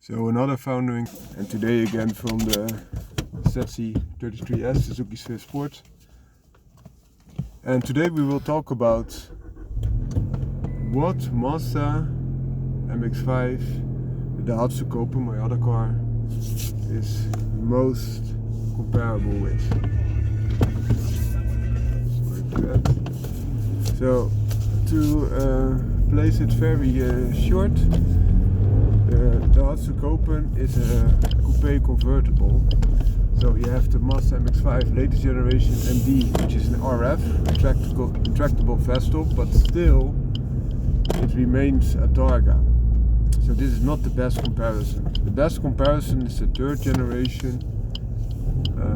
So another foundering, and today again from the ZC33S Suzuki Swift Sport. And today we will talk about what Mazda MX5, the Daihatsu Copen, my other car, is most comparable with. So to place it very short, the Daihatsu Copen is a coupe convertible. So you have the Mazda MX5 latest generation MD, which is an RF, retractable fastop, but still it remains a Targa. So this is not the best comparison. The best comparison is the third generation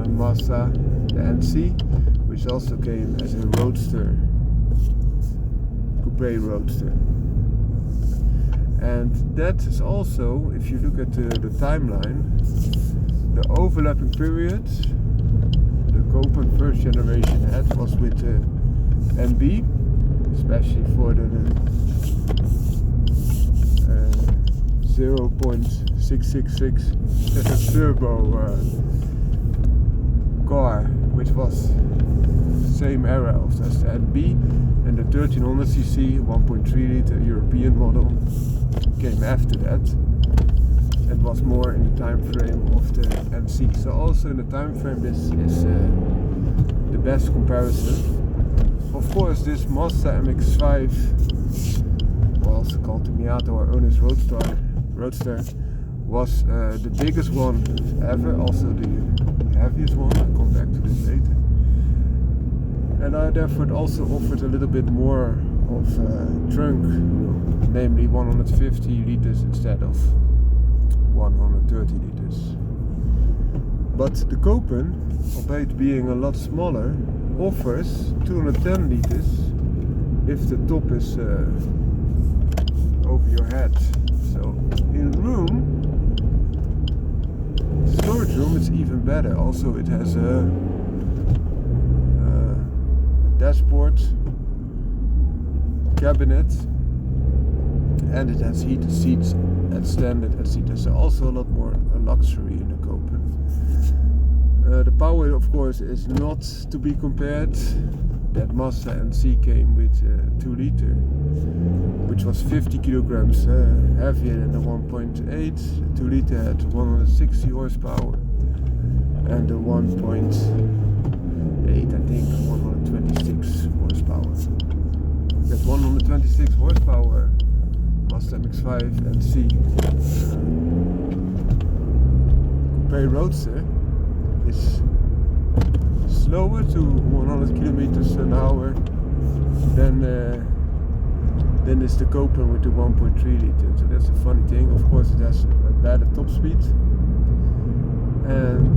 Mazda, the NC, which also came as a Roadster, coupe Roadster. And that is also, if you look at the timeline, the overlapping period the Copen first generation had was with the NB, especially for the 0.666 turbo car, which was the same era as the NB, and the 1300cc 1.3 liter European model came after that and was more in the time frame of the NC. So also in the time frame this is the best comparison. Of course, this Mazda MX5, also called the Miata or Ernest Roadster, was the biggest one ever, also the heaviest one. I'll come back to this later. And therefore it also offered a little bit more of trunk room, namely 150 liters instead of 130 liters. But the Copen, albeit being a lot smaller, offers 210 liters if the top is over your head. So in storage room, it's even better. Also it has a dashboard, cabinet, and it has heated seats at standard as seat. There's also a lot more luxury in the Copen. The power, of course, is not to be compared. That Mazda NC came with 2 liter, which was 50 kilograms heavier than the 1.8. The 2 liter had 160 horsepower, and the 1.8, I think, 126 horsepower. That 126 horsepower Mazda MX5 NC coupe Roadster is slower to 100 kilometers an hour than is the Copen with the 1.3 liter. So that's a funny thing. Of course, it has a better top speed, and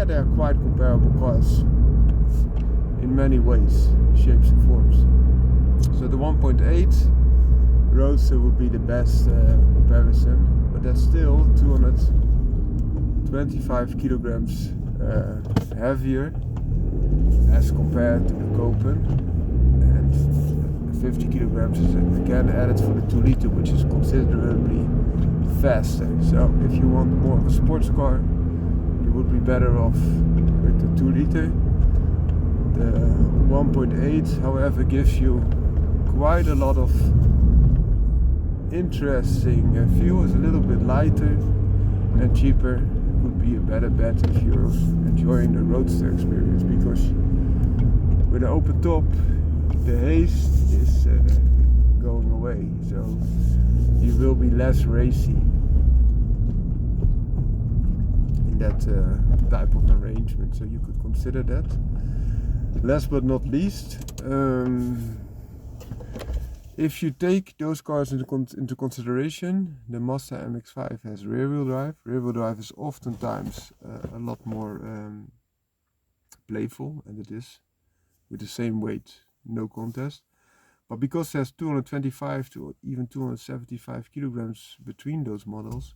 they are quite comparable cars in many ways, shapes and forms. So the 1.8 Roadster would be the best comparison, but that's still 225 kilograms heavier as compared to the Copen, and 50 kilograms is again added for the 2 liter, which is considerably faster. So if you want more of a sports car, you would be better off with the 2 liter. The 1.8, however, gives you quite a lot of interesting fuel. Is a little bit lighter and cheaper. Would be a better bet if you're enjoying the Roadster experience, because with an open top the haze is going away, so you will be less racy in that type of arrangement. So you could consider that. Last but not least, if you take those cars into consideration, the Mazda MX5 has rear-wheel drive. Rear-wheel drive is oftentimes a lot more playful, and it is, with the same weight, no contest. But because there's 225 to even 275 kilograms between those models,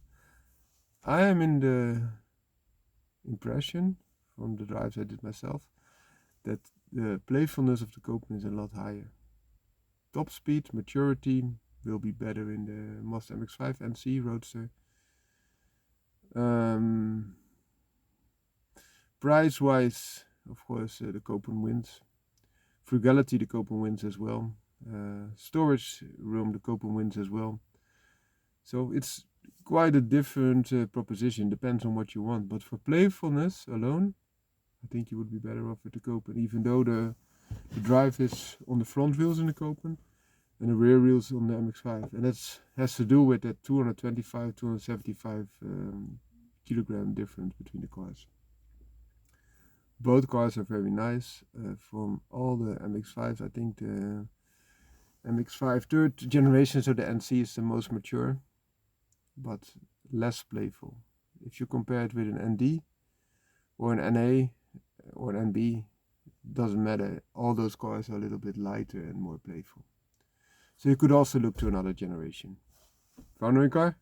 I am in the impression, from the drives I did myself, that the playfulness of the Copen is a lot higher. Top speed, maturity, will be better in the Mazda MX5 NC Roadster. Price wise, of course, the Copen wins. Frugality, the Copen wins as well. Storage room, the Copen wins as well. So it's quite a different proposition, depends on what you want. But for playfulness alone, I think you would be better off with the Copen, even though the drive is on the front wheels in the Copen and the rear wheels on the MX5. And that has to do with that 225, 275 kilogram difference between the cars. Both cars are very nice. From all the MX5s, I think the MX5 third generation, so the NC, is the most mature, but less playful. If you compare it with an ND or an NA or an NB, doesn't matter. All those cars are a little bit lighter and more playful. So you could also look to another generation. Found a car?